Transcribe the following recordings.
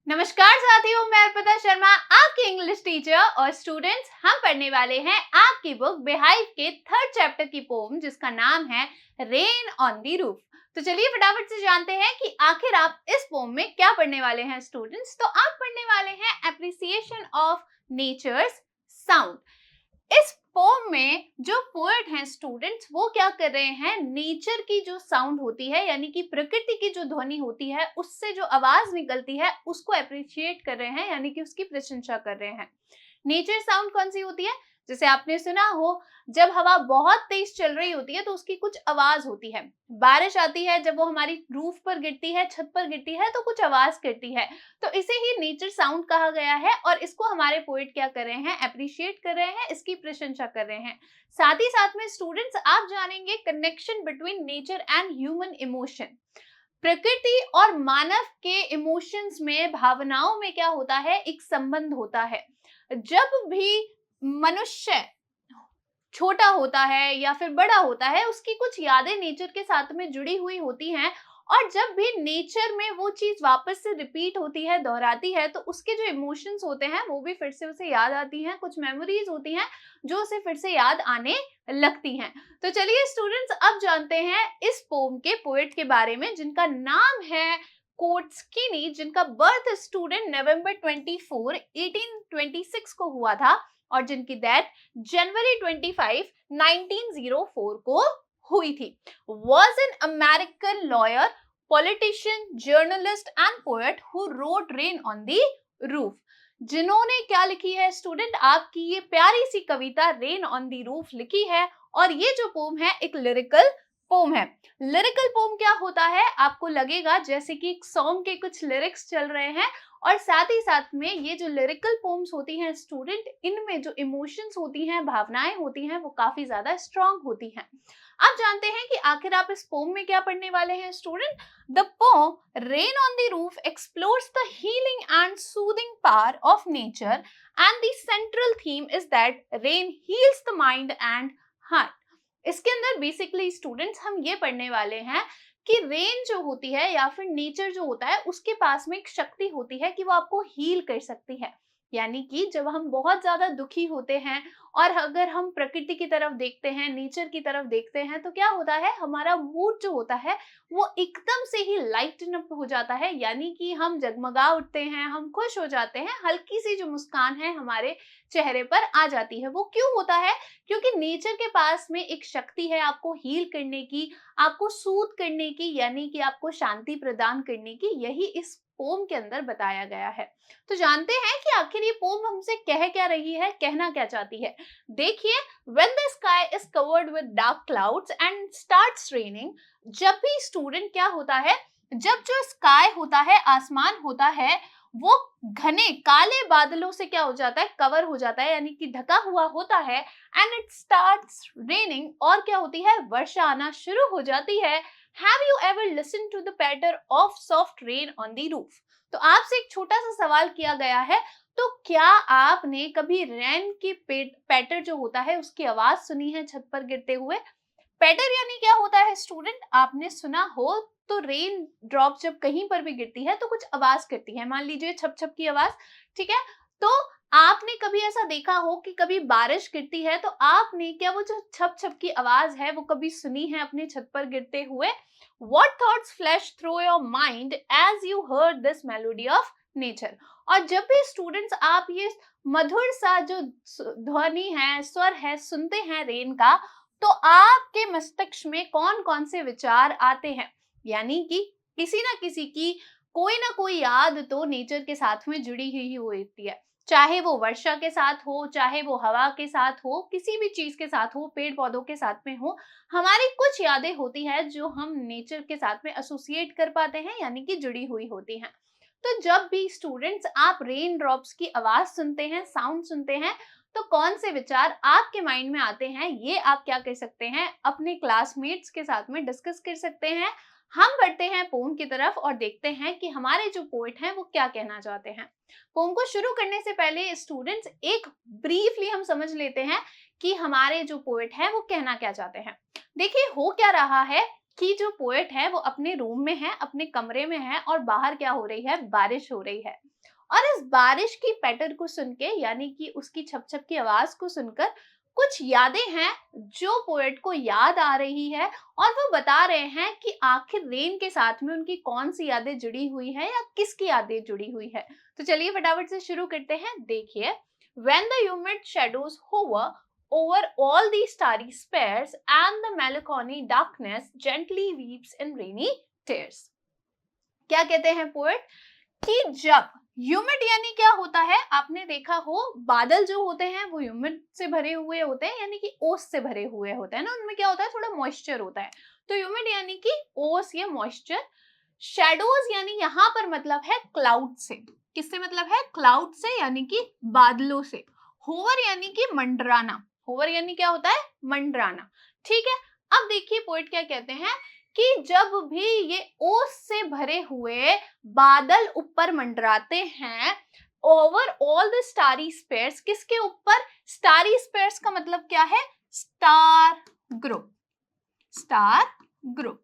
नमस्कार साथियों, मैं अर्पिता शर्मा आपकी इंग्लिश टीचर। और स्टूडेंट्स, हम पढ़ने वाले हैं आपकी बुक बिहाइव के थर्ड चैप्टर की पोम जिसका नाम है रेन ऑन दी रूफ। तो चलिए फटाफट से जानते हैं कि आखिर आप इस पोम में क्या पढ़ने वाले हैं। स्टूडेंट्स, तो आप पढ़ने वाले हैं एप्रिसिएशन ऑफ नेचर्स साउंड। इस पोम में जो पोएट हैं स्टूडेंट्स, वो क्या कर रहे हैं, नेचर की जो साउंड होती है यानी कि प्रकृति की जो ध्वनि होती है उससे जो आवाज निकलती है उसको अप्रिशिएट कर रहे हैं, यानी कि उसकी प्रशंसा कर रहे हैं। नेचर साउंड कौन सी होती है? जैसे आपने सुना हो, जब हवा बहुत तेज चल रही होती है तो उसकी कुछ आवाज होती है। बारिश आती है, जब वो हमारी रूफ पर गिरती है, छत पर गिरती है, तो कुछ आवाज करती है। तो इसे ही नेचर साउंड कहा गया है और इसको हमारे पोएट क्या कर रहे हैं, अप्रिशिएट कर रहे हैं, इसकी प्रशंसा कर रहे हैं। साथ ही साथ में स्टूडेंट्स आप जानेंगे connection between nature and human emotion. प्रकृति और मानव के इमोशंस में, भावनाओं में क्या होता है, एक संबंध होता है। जब भी मनुष्य छोटा होता है या फिर बड़ा होता है, उसकी कुछ यादें नेचर के साथ में जुड़ी हुई होती हैं। और जब भी नेचर में वो चीज वापस से रिपीट होती है, दोहराती है, तो उसके जो इमोशंस होते हैं वो भी फिर से उसे याद आती हैं। कुछ मेमोरीज होती हैं जो उसे फिर से याद आने लगती हैं। तो चलिए स्टूडेंट्स, अब जानते हैं इस पोम के पोएट के बारे में, जिनका नाम है कोट्सकिनी, जिनका बर्थ स्टूडेंट नवंबर 24 1826 को हुआ था और जिनकी डेथ जनवरी 25 1904 को हुई थी। Was an American lawyer, politician, journalist and poet who wrote Rain on the Roof। जिन्होंने क्या लिखी है स्टूडेंट, आपकी ये प्यारी सी कविता रेन ऑन दी रूफ लिखी है। और ये जो पोम है एक लिरिकल पोम है। लिरिकल पोम क्या होता है, आपको लगेगा जैसे कि एक सॉन्ग के कुछ लिरिक्स चल रहे हैं। और साथ ही साथ में ये जो लिरिकल पोम्स होती हैं स्टूडेंट, इनमें जो इमोशंस होती हैं, भावनाएं होती हैं, वो काफी ज्यादा स्ट्रांग होती हैं। अब जानते हैं कि आखिर आप इस पोम में क्या पढ़ने वाले हैं student. The pome rain on the roof explores the healing and soothing power of nature and the central theme is that rain heels the mind and heart. इसके अंदर बेसिकली स्टूडेंट्स हम ये पढ़ने वाले हैं कि रेन जो होती है या फिर नेचर जो होता है, उसके पास में एक शक्ति होती है कि वो आपको हील कर सकती है। यानी कि जब हम बहुत ज्यादा दुखी होते हैं और अगर हम प्रकृति की तरफ देखते हैं, नेचर की तरफ देखते हैं, तो क्या होता है, हमारा मूड जो होता है वो एकदम से ही लाइटन अप हो जाता है। यानी कि हम जगमगा उठते हैं, हम खुश हो जाते हैं, हल्की सी जो मुस्कान है हमारे चेहरे पर आ जाती है। वो क्यों होता है? क्योंकि नेचर के पास में एक शक्ति है आपको हील करने की, आपको सूद करने की, यानी कि आपको शांति प्रदान करने की। यही इस पोम के अंदर बताया गया है। तो जानते हैं कि आखिर ये पोम हमसे कह क्या रही है, कहना क्या चाहती है। देखिए, when the sky is covered with dark clouds and starts raining, जब भी स्टूडेंट क्या होता है, जब जो स्काई होता है, आसमान होता है, वो घने काले बादलों से क्या हो जाता है, कवर हो जाता है, यानी कि ढका हुआ होता है। एंड इट स्टार्ट्स रेनिंग, और क्या होती है, वर्षा आना शुरू हो जाती है। Have you ever listen to the patter of soft rain on the roof. तो आपसे एक छोटा सा सवाल किया गया है, तो क्या आपने कभी रेन की पैटर जो होता है उसकी आवाज सुनी है छत पर गिरते हुए? पैटर यानी क्या होता है स्टूडेंट, आपने सुना हो तो रेन ड्रॉप जब कहीं पर भी गिरती है तो कुछ आवाज करती है, मान लीजिए छप छप की आवाज, ठीक है। तो आपने कभी ऐसा देखा हो कि कभी बारिश गिरती है तो आपने क्या वो जो छप छप की आवाज है वो कभी सुनी है अपने छत पर गिरते हुए? What thoughts flashed through your mind as you heard this melody of nature? और जब भी स्टूडेंट्स आप ये मधुर सा जो ध्वनि है, स्वर है, सुनते हैं रेन का, तो आपके मस्तिष्क में कौन कौन से विचार आते हैं? यानी कि किसी ना किसी की कोई ना कोई याद तो नेचर के साथ में जुड़ी ही होती है। चाहे वो वर्षा के साथ हो, चाहे वो हवा के साथ हो, किसी भी चीज के साथ हो, पेड़ पौधों के साथ में हो, हमारी कुछ यादें होती हैं जो हम नेचर के साथ में एसोसिएट कर पाते हैं, यानी कि जुड़ी हुई होती हैं। तो जब भी स्टूडेंट्स आप रेन ड्रॉप्स की आवाज सुनते हैं, साउंड सुनते हैं, तो कौन से विचार आपके माइंड में आते हैं, ये आप क्या कर सकते हैं, अपने क्लासमेट्स के साथ में डिस्कस कर सकते हैं। हम बढ़ते हैं पोम की तरफ और देखते हैं कि हमारे जो पोएट हैं वो क्या कहना चाहते हैं। पोम को शुरू करने से पहले स्टूडेंट्स एक ब्रीफली हम समझ लेते हैं कि हमारे जो पोएट हैं वो कहना क्या चाहते हैं। देखिए, हो क्या रहा है कि जो पोएट है वो अपने रूम में है, अपने कमरे में है और बाहर क्या हो रही है, बारिश हो रही है। और इस बारिश की पैटर को सुन के यानी कि उसकी छप छप की आवाज को सुनकर कुछ यादें हैं जो पोएट को याद आ रही है और वो बता रहे हैं कि आखिर रेन के साथ में उनकी कौन सी यादें जुड़ी हुई है या किसकी यादें जुड़ी हुई है। तो चलिए फटाफट से शुरू करते हैं। देखिए, when the humid shadows hover over all these starry spheres and the melancholy darkness gently weeps in rainy tears। क्या कहते हैं पोएट कि जब ह्यूमिड यानी क्या होता है, आपने देखा हो बादल जो होते हैं वो ह्यूमिड से भरे हुए होते हैं यानी कि ओस से भरे हुए होते हैं ना, उनमें क्या होता है थोड़ा मॉइस्चर होता है। तो ह्यूमिड यानी कि ओस या मॉइस्चर। शैडोज यानी यहाँ पर मतलब है क्लाउड से। किससे मतलब है? क्लाउड से यानी कि बादलों से। होवर यानी कि मंडराना। होवर यानी क्या होता है? मंडराना। ठीक है, अब देखिए पोएट क्या कहते हैं कि जब भी ये ओस से भरे हुए बादल ऊपर मंडराते हैं over all the starry spheres, किसके ऊपर? स्टारी स्पेयर्स का मतलब क्या है? Star group. स्टार ग्रुप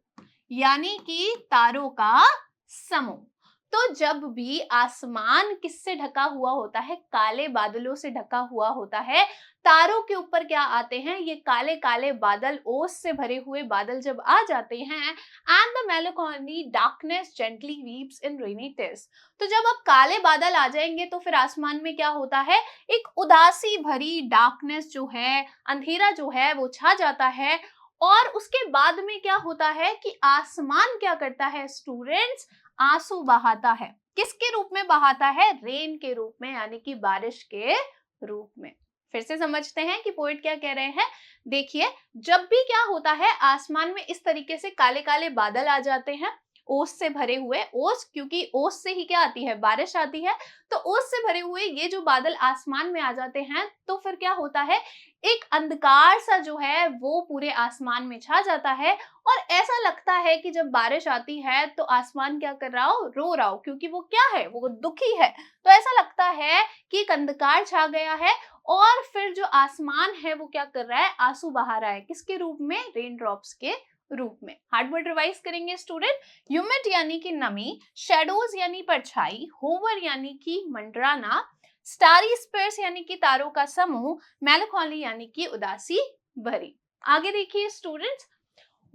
यानी कि तारों का समूह। तो जब भी आसमान किससे ढका हुआ होता है? काले बादलों से ढका हुआ होता है। तारों के ऊपर क्या आते हैं? ये काले काले बादल, ओस से भरे हुए बादल जब आ जाते हैं, and the melancholy darkness gently weeps in rainy tears। तो जब अब काले बादल आ जाएंगे तो फिर आसमान में क्या होता है? एक उदासी भरी डार्कनेस जो है, अंधेरा जो है वो छा जाता है। और उसके बाद में क्या होता है कि आसमान क्या करता है स्टूडेंट्स? आंसू बहाता है। किसके रूप में बहाता है? रेन के रूप में यानी कि बारिश के रूप में। फिर से समझते हैं कि पोएट क्या कह रहे हैं। देखिए, जब भी क्या होता है आसमान में इस तरीके से काले काले बादल आ जाते हैं ओस से भरे हुए। ओस क्योंकि ओस से ही क्या आती है? बारिश आती है। तो ओस से भरे हुए ये जो बादल आसमान में आ जाते हैं तो फिर क्या होता है? एक अंधकार सा जो है वो पूरे आसमान में छा जाता है और ऐसा लगता है कि जब बारिश आती है तो आसमान क्या कर रहा हो? रो रहा हो, क्योंकि वो क्या है? वो दुखी है। तो ऐसा लगता है कि एक अंधकार छा गया है और फिर जो आसमान है वो क्या कर रहा है? आंसू बहा रहा है। किसके रूप में? रेन ड्रॉप्स के रूप में। हार्ड वर्ड रिवाइज करेंगे स्टूडेंट। ह्यूमिड यानी कि नमी, शेडोज यानी परछाई, होवर यानी कि मंडराना, स्टारी स्पेयर्स यानी कि तारों का समूह, मेlancholy यानी कि उदासी भरी। आगे देखिए students.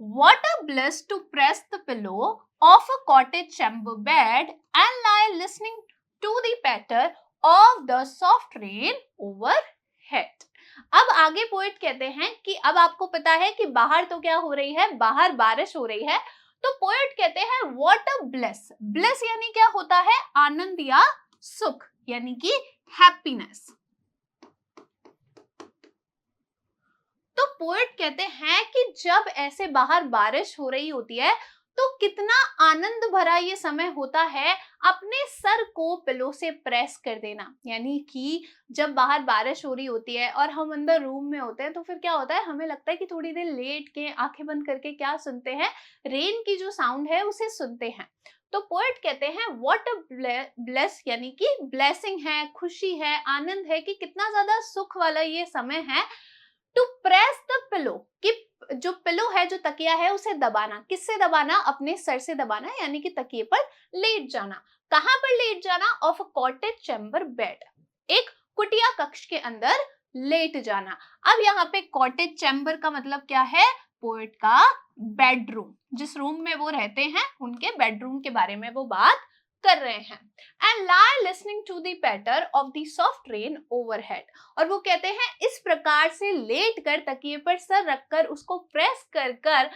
What a bliss to press the pillow of a cottage chamber bed and lie listening to the patter of the soft rain overhead। अब आगे पोएट कहते हैं कि अब आपको पता है कि बाहर तो क्या हो रही है? बाहर बारिश हो रही है। तो पोएट कहते हैं व्हाट अ ब्लेस। ब्लेस यानी क्या होता है? आनंद या सुख यानी कि हैप्पीनेस। तो पोएट कहते हैं कि जब ऐसे बाहर बारिश हो रही होती है तो कितना आनंद भरा ये समय होता है अपने सर को पिलो से प्रेस कर देना। यानी कि जब बाहर बारिश हो रही होती है और हम अंदर रूम में होते हैं तो फिर क्या होता है? हमें लगता है कि थोड़ी देर लेट के आंखें बंद करके क्या सुनते हैं? रेन की जो साउंड है उसे सुनते हैं। तो पोएट कहते हैं व्हाट अ ब्लेस यानी कि ब्लेसिंग है, खुशी है, आनंद है कि कितना ज्यादा सुख वाला ये समय है। टू प्रेस द पिलो कि जो पिलो है, जो तकिया है उसे दबाना। किससे दबाना? अपने सर से दबाना यानी कि तकिए पर लेट जाना। कहां पर लेट जाना? Of a cottage chamber bed, एक कुटिया कक्ष के अंदर लेट जाना। अब यहाँ पे कॉटेज चैम्बर का मतलब क्या है? पोएट का बेडरूम, जिस रूम में वो रहते हैं उनके बेडरूम के बारे में वो बात कर रहे हैं। And lie listening to the patter of the soft rain overhead. और वो कहते हैं इस प्रकार से लेट कर, तकिए पर सर रखकर, उसको प्रेस कर कर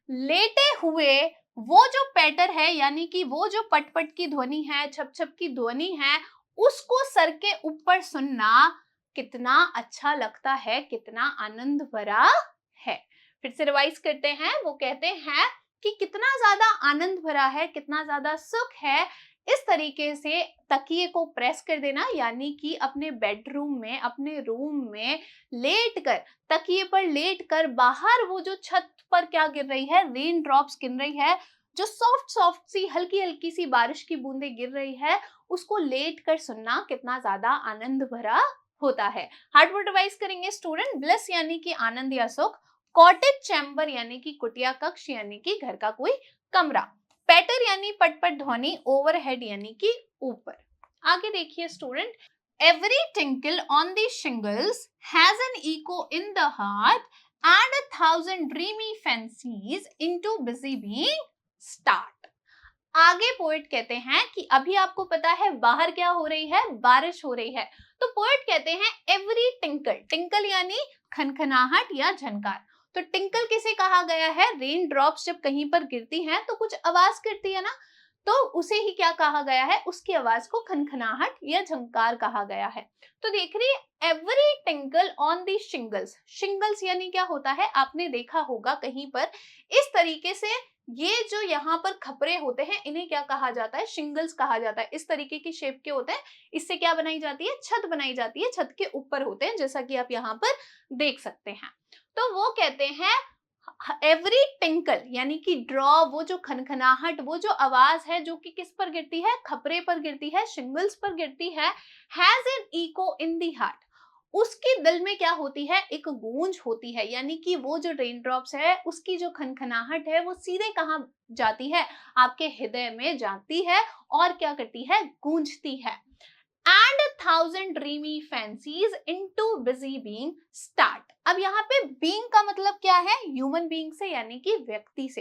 लेटे हुए वो जो पैटर है यानी कि वो जो पटपट की ध्वनि है, छप छप की ध्वनि है, उसको सर के ऊपर सुनना कितना अच्छा लगता है, कितना आनंद भरा है। फिर से रिवाइज करते हैं। वो कहते हैं कि कितना ज्यादा आनंद भरा है, कितना ज्यादा सुख है इस तरीके से तकिए को प्रेस कर देना, यानी कि अपने बेडरूम में, अपने रूम में लेट कर, तकिए पर लेट कर, बाहर वो जो छत पर क्या गिर रही है? रेन ड्रॉप्स गिर रही है, जो सॉफ्ट सॉफ्ट सी हल्की हल्की सी बारिश की बूंदें गिर रही है, उसको लेट कर सुनना कितना ज्यादा आनंद भरा होता है। हार्ड वर्ड रिवाइज करेंगे स्टूडेंट। ब्लिस यानी कि आनंद या सुख, कॉटेज चैम्बर यानी कि कुटिया कक्ष यानी कि घर का कोई कमरा, पैटर यानी पटपट ध्वनि, ओवरहेड यानी कि ऊपर। आगे देखिए student, every tinkle on the shingles has an echo in the heart and 1,000 dreamy fancies into busy being start. आगे पोएट कहते हैं कि अभी आपको पता है बाहर क्या हो रही है, बारिश हो रही है, तो पोएट कहते हैं एवरी टिंकल, टिंकल यानी खनखनाहट या झनकार। तो टिंकल किसे कहा गया है, रेन ड्रॉप्स जब कहीं पर गिरती हैं तो कुछ आवाज करती है ना, तो उसे ही क्या कहा गया है, उसकी आवाज को खनखनाहट या झंकार कहा गया है। तो देख रही है every tinkle on the shingles, shingles यानी क्या होता है, आपने देखा होगा कहीं पर इस तरीके से ये जो यहाँ पर खपरे होते हैं इन्हें क्या कहा जाता है, शिंगल्स कहा जाता है। इस तरीके की शेप के होते हैं, इससे क्या बनाई जाती है, छत बनाई जाती है, छत के ऊपर होते हैं जैसा कि आप यहाँ पर देख सकते हैं। तो वो कहते हैं एवरी टिंकल यानी कि ड्रॉ, वो जो खनखनाहट, वो जो आवाज है जो कि किस पर गिरती है, खपरे पर गिरती है, शिंगल्स पर गिरती है, has an echo in the heart, उसके दिल में क्या होती है, एक गूंज होती है। यानी कि वो जो रेन ड्रॉप्स है उसकी जो खनखनाहट है वो सीधे कहाँ जाती है, आपके हृदय में जाती है और क्या करती है, गूंजती है। And 1,000 dreamy fancies into busy being start. अब यहाँ पे बीइंग का मतलब क्या है, ह्यूमन बीइंग से यानी कि व्यक्ति से।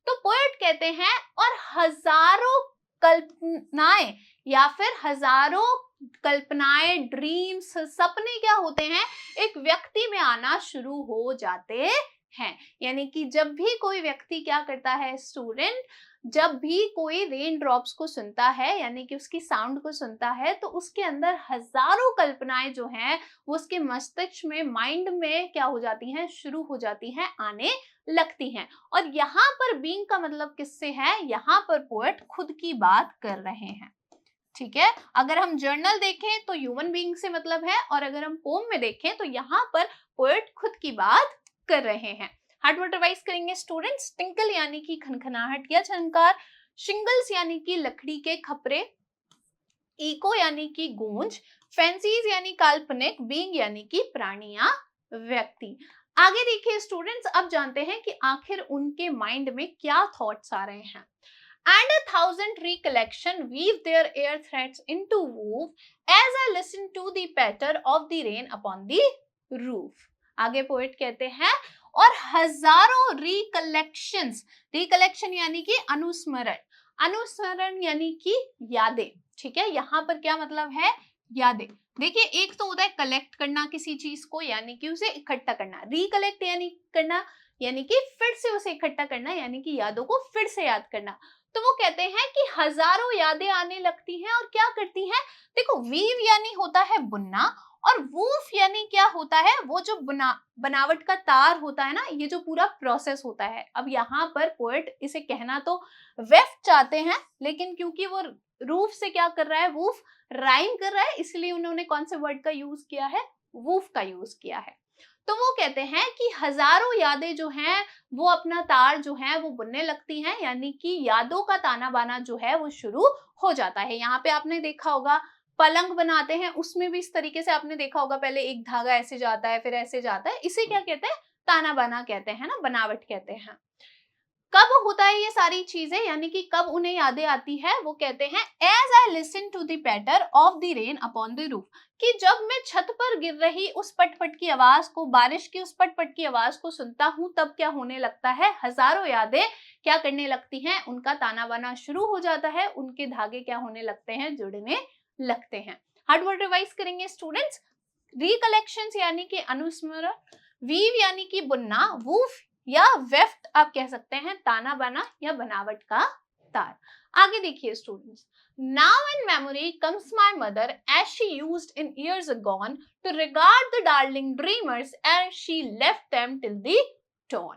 तो पोएट कहते हैं और हजारों कल्पनाएं या फिर हजारों कल्पनाएं, ड्रीम्स, सपने क्या होते हैं, एक व्यक्ति में आना शुरू हो जाते हैं। यानी कि जब भी कोई व्यक्ति क्या करता है स्टूडेंट, जब भी कोई रेन ड्रॉप्स को सुनता है यानी कि उसकी साउंड को सुनता है तो उसके अंदर हजारों कल्पनाएं जो हैं वो उसके मस्तिष्क में, माइंड में क्या हो जाती हैं, शुरू हो जाती हैं, आने लगती हैं। और यहाँ पर बीइंग का मतलब किससे है, यहाँ पर पोएट खुद की बात कर रहे हैं। ठीक है, अगर हम जर्नल देखें तो ह्यूमन बीइंग से मतलब है, और अगर हम पोम में देखें तो यहाँ पर पोएट खुद की बात कर रहे हैं। हार्ड वर्ड रिवाइज करेंगे स्टूडेंट्स, टिंकल यानी कि खनखनाहट या झनकार, शिंगल्स यानी कि लकड़ी के खपरे, इको यानी कि गूंज, फैंसीज यानी काल्पनिक, बीइंग यानी कि प्राणी या व्यक्ति। आगे देखिए स्टूडेंट्स, अब जानते हैं कि आखिर उनके माइंड में क्या थॉट्स आ रहे हैं। And 1,000 recollection weave their air threads into woof as I listen to the patter of the rain upon the roof। आगे पोएट कहते हैं और हजारों रिकलेक्शंस, रिकलेक्शन यानी कि अनुस्मरण, अनुस्मरण यानी कि यादें। ठीक है, यहाँ पर क्या मतलब है, यादें। देखिए एक तो होता है कलेक्ट करना किसी चीज को यानी कि उसे इकट्ठा करना, रिकलेक्ट यानी करना यानी कि फिर से उसे इकट्ठा करना, यानी कि यादों को फिर से याद करना। तो वो कहते हैं कि हजारों यादें आने लगती हैं और क्या करती हैं, देखो वीव यानी होता है बुनना, और वूफ यानी क्या होता है, वो जो बनावट का तार होता है ना, ये जो पूरा प्रोसेस होता है। अब यहाँ पर पोएट इसे कहना तो वेफ्ट चाहते हैं, लेकिन क्योंकि वो रूफ से क्या कर रहा है, वूफ राइम कर रहा है, इसलिए उन्होंने कौन से वर्ड का यूज किया है, वूफ का यूज किया है। तो वो कहते हैं कि हजारों यादें जो हैं वो अपना तार जो है वो बुनने लगती हैं, यानी कि यादों का ताना बाना जो है वो शुरू हो जाता है। यहाँ पे आपने देखा होगा पलंग बनाते हैं, उसमें भी इस तरीके से आपने देखा होगा, पहले एक धागा ऐसे जाता है फिर ऐसे जाता है, इसे क्या कहते हैं, ताना बाना कहते हैं ना, बनावट कहते हैं। कब होता है ये सारी चीजें, यानी कि कब उन्हें यादें आती है, वो कहते हैं as I listen to the patter of the rain upon the roof, कि जब मैं छत पर गिर रही उस पटपट की आवाज को, बारिश की उस पटपट की आवाज को सुनता हूं, तब क्या होने लगता है, हजारों यादें क्या करने लगती हैं, उनका ताना बाना शुरू हो जाता है, उनके धागे क्या होने लगते हैं, जुड़ने लगते हैं। हार्ड वर्ड रिवाइज करेंगे स्टूडेंट्स, रिकलेक्शंस यानी कि अनुस्मरण, वीव यानी कि बुनना, वूफ या वेफ्ट आप कह सकते हैं, ताना बाना या बनावट का तार। आगे देखिए students, now in memory comes my mother as she used in years agone to regard the darling dreamers as she left them till the dawn।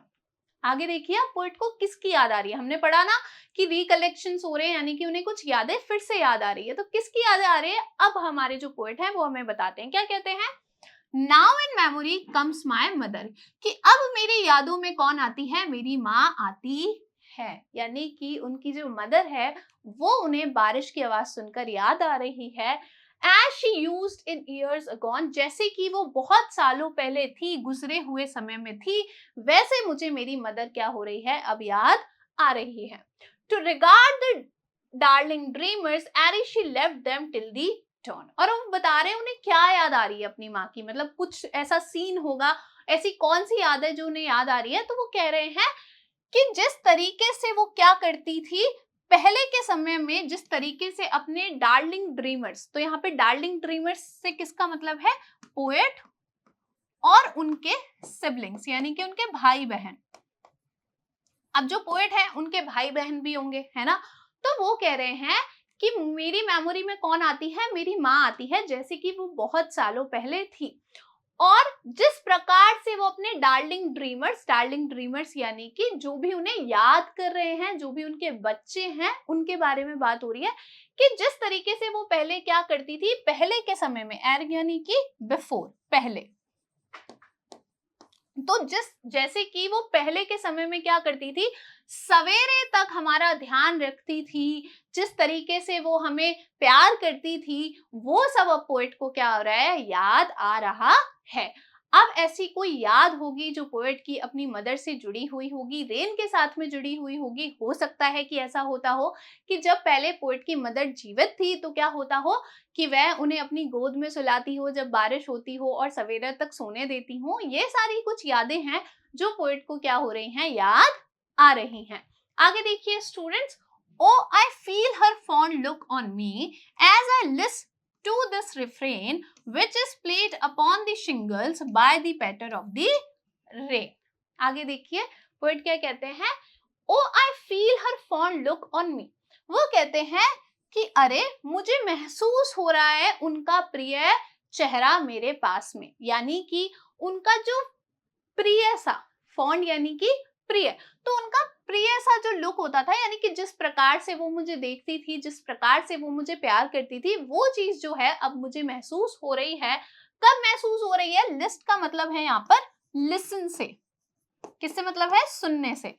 आगे देखिए पोएट को किसकी याद आ रही है, हमने पढ़ा ना कि रिकलेक्शंस हो रहे हैं यानी कि उन्हें कुछ यादें फिर से याद आ रही है, तो किसकी यादें आ रही है, अब हमारे जो पोएट है वो हमें बताते हैं, क्या कहते हैं, now in memory comes my mother, कि अब मेरी यादों में कौन आती है, मेरी माँ आती है, यानी कि उनकी जो मदर है वो उन्हें बारिश की आवाज सुनकर याद आ रही है। As she used in years agone, जैसे कि वो बहुत सालों पहले थी, गुजरे हुए समय में थी, वैसे मुझे मेरी मदर क्या हो रही है, अब याद आ रही है। To regard the darling dreamers as she left them till the dawn। और वो बता रहे हैं उन्हें क्या याद आ रही है अपनी माँ की, मतलब कुछ ऐसा सीन होगा, ऐसी कौन सी याद है जो उन्हें याद आ रही है। तो वो कह रहे हैं कि जिस तरीके से वो क्या करती थी पहले के समय में, जिस तरीके से अपने डार्लिंग ड्रीमर्स, तो यहाँ पे डार्लिंग ड्रीमर्स से किसका मतलब है, पोएट और उनके सिबलिंग्स यानी कि उनके भाई बहन। अब जो पोएट है उनके भाई बहन भी होंगे, है ना। तो वो कह रहे हैं कि मेरी मेमोरी में कौन आती है, मेरी माँ आती है, जैसे कि वो बहुत सालों पहले थी। और जिस प्रकार से वो अपने डार्लिंग ड्रीमर्स यानी कि जो भी उन्हें याद कर रहे हैं, जो भी उनके बच्चे हैं, उनके बारे में बात हो रही है कि जिस तरीके से वो पहले क्या करती थी, पहले के समय में, एर यानी कि बिफोर, पहले। तो जैसे कि वो पहले के समय में क्या करती थी, सवेरे तक हमारा ध्यान रखती थी, जिस तरीके से वो हमें प्यार करती थी, वो सब अब पोएट को क्या हो रहा है, याद आ रहा है। अब ऐसी कोई याद होगी जो पोएट की अपनी मदर से जुड़ी हुई होगी, रेन के साथ में जुड़ी हुई होगी। हो सकता है कि ऐसा होता हो कि जब पहले पोएट की मदर जीवित थी तो क्या होता हो कि वह उन्हें अपनी गोद में सुलाती हो जब बारिश होती हो और सवेरे तक सोने देती हो। ये सारी कुछ यादें हैं जो पोएट को क्या हो रही हैं, याद आ रही हैं। आगे देखिए students, oh I feel her fond look on me as I list to this refrain which is played upon the shingles by the patter of the rain। आगे देखिए पोएट क्या कहते हैं, oh I feel her fond look on me. वो कहते हैं कि अरे मुझे महसूस हो रहा है उनका प्रिय चेहरा मेरे पास में, यानी कि उनका जो प्रिय सा, फॉन्ड यानी कि प्रिय, तो उनका प्रिय सा जो लुक होता था, यानी कि जिस प्रकार से वो मुझे देखती थी, जिस प्रकार से वो मुझे प्यार करती थी, वो चीज जो है अब मुझे महसूस हो रही है। कब महसूस हो रही है, लिस्ट का मतलब है यहाँ पर लिसन से, किससे मतलब है, सुनने से।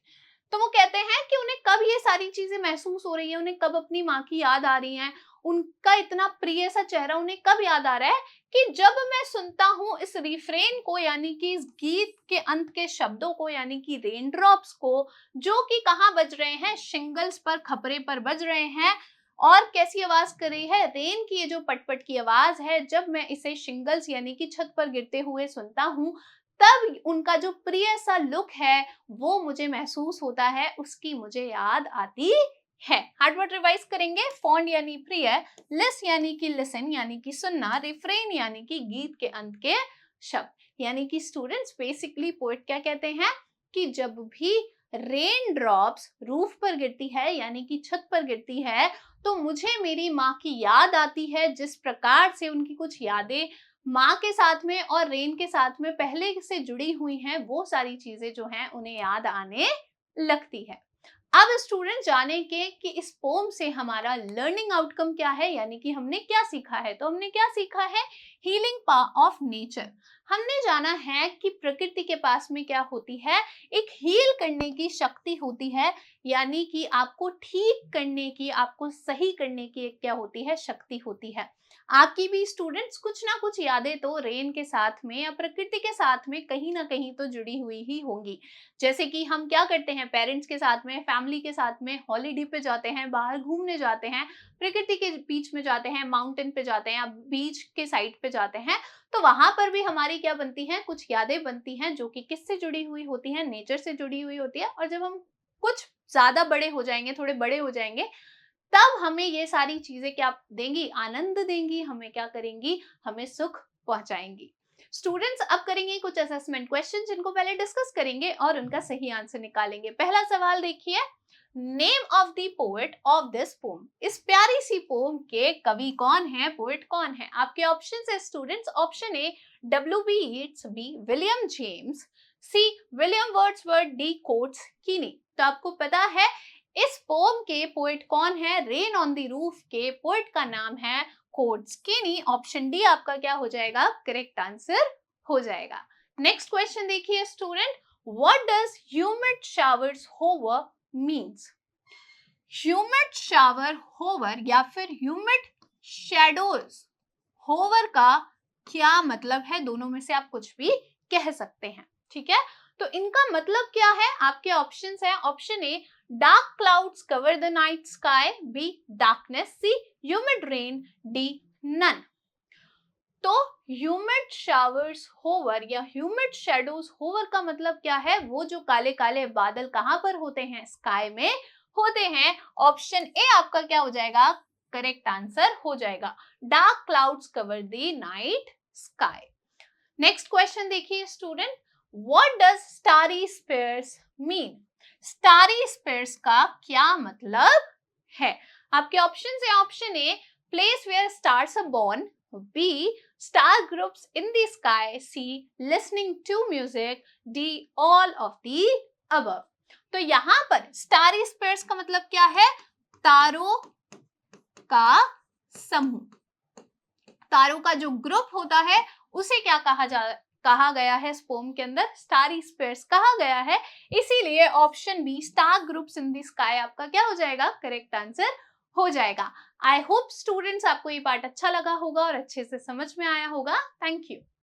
तो वो कहते हैं कि उन्हें कब ये सारी चीजें महसूस हो रही है, उन्हें कब अपनी माँ की याद आ रही है, उनका इतना प्रिय सा चेहरा उन्हें कब याद आ रहा है, कि जब मैं सुनता हूँ इस रिफ्रेन को, यानी कि इस गीत के अंत के शब्दों को, यानी कि रेन ड्रॉप्स को, जो कि कहाँ बज रहे हैं, शिंगल्स पर, खपरे पर बज रहे हैं। और कैसी आवाज कर रही है, रेन की ये जो पटपट की आवाज है, जब मैं इसे शिंगल्स यानी कि छत पर गिरते हुए सुनता हूँ, तब उनका जो प्रिय सा लुक है वो मुझे महसूस होता है, उसकी मुझे याद आती है। हार्ड वर्ड रिवाइज करेंगे, फॉन्ड यानी प्रिय, लिस यानी कि लिसन यानी कि सुनना, रिफ्रेन यानी कि गीत के अंत के शब्द। यानी कि स्टूडेंट्स बेसिकली पोएट क्या कहते हैं कि जब भी रेन ड्रॉप्स रूफ पर गिरती है यानी कि छत पर गिरती है, तो मुझे मेरी माँ की याद आती है, जिस प्रकार से उनकी कुछ यादें माँ के साथ में और रेन के साथ में पहले से जुड़ी हुई हैं, वो सारी चीजें जो हैं उन्हें याद आने लगती है। अब स्टूडेंट जानेंगे कि इस पोम से हमारा लर्निंग आउटकम क्या है, यानी कि हमने क्या सीखा है। तो हमने क्या सीखा है, हीलिंग पावर ऑफ नेचर। हमने जाना है कि प्रकृति के पास में क्या होती है, एक हील करने की शक्ति होती है, यानी कि आपको ठीक करने की, आपको सही करने की एक क्या होती है, शक्ति होती है। आपकी भी स्टूडेंट्स कुछ ना कुछ यादें तो रेन के साथ में या प्रकृति के साथ में कहीं ना कहीं तो जुड़ी हुई ही होंगी। जैसे कि हम क्या करते हैं, पेरेंट्स के साथ में, फैमिली के साथ में हॉलीडे पे जाते हैं, बाहर घूमने जाते हैं, प्रकृति के बीच में जाते हैं, माउंटेन पे जाते हैं या बीच के साइड पे जाते हैं, तो वहां पर भी हमारी क्या बनती है, कुछ यादें बनती हैं जो कि किससे जुड़ी हुई होती हैं, नेचर से जुड़ी हुई होती है। और जब हम कुछ ज्यादा बड़े हो जाएंगे, थोड़े बड़े हो जाएंगे, तब हमें ये सारी चीजें क्या देंगी, आनंद देंगी, हमें क्या करेंगी, हमें सुख पहुंचाएंगी। स्टूडेंट्स अब करेंगे कुछ असेसमेंट क्वेश्चन, जिनको पहले डिस्कस करेंगे और उनका सही आंसर निकालेंगे। पहला सवाल देखिए, name of the poet of this pome. इस प्यारी सी पोम के कवि कौन है, पोएट कौन है। आपके ऑप्शन है students, option A W.B. Yeats, B William James, C William Wordsworth, D Coates Kinney. तो आपको पता है इस पोम के पोएट कौन है, रेन ऑन द रूफ के पोएट का नाम है कोट्स कीनी। ऑप्शन डी आपका क्या हो जाएगा, करेक्ट आंसर हो जाएगा। नेक्स्ट क्वेश्चन देखिए student, what does humid showers hover means. Humid shower hover या फिर ह्यूमिड शैडोज होवर का क्या मतलब है, दोनों में से आप कुछ भी कह सकते हैं, ठीक है। तो इनका मतलब क्या है, आपके ऑप्शंस हैं, option A dark clouds cover the night sky, B darkness, C humid rain, D none. तो ह्यूमिड शावर्स होवर या ह्यूमिड शैडोज होवर का मतलब क्या है? वो जो काले काले बादल कहां पर होते हैं? स्काई में होते हैं। ऑप्शन ए आपका क्या हो जाएगा? करेक्ट आंसर हो जाएगा। Dark clouds cover the night sky. Next question देखिए student, what does starry spheres mean? Starry spheres का क्या मतलब है? आपके ऑप्शन है, option A place where stars are born, B star groups in the sky, C listening to music, D all of the above. तो यहां पर starry spheres का मतलब क्या है? तारों का समूह। तारों का जो ग्रुप होता है उसे क्या कहा गया है? इस पोम के अंदर स्टारी स्पेयर्स कहा गया है। इसीलिए option B star groups in the sky आपका क्या हो जाएगा? करेक्ट आंसर हो जाएगा। आई होप स्टूडेंट्स आपको ये पार्ट अच्छा लगा होगा और अच्छे से समझ में आया होगा। Thank you.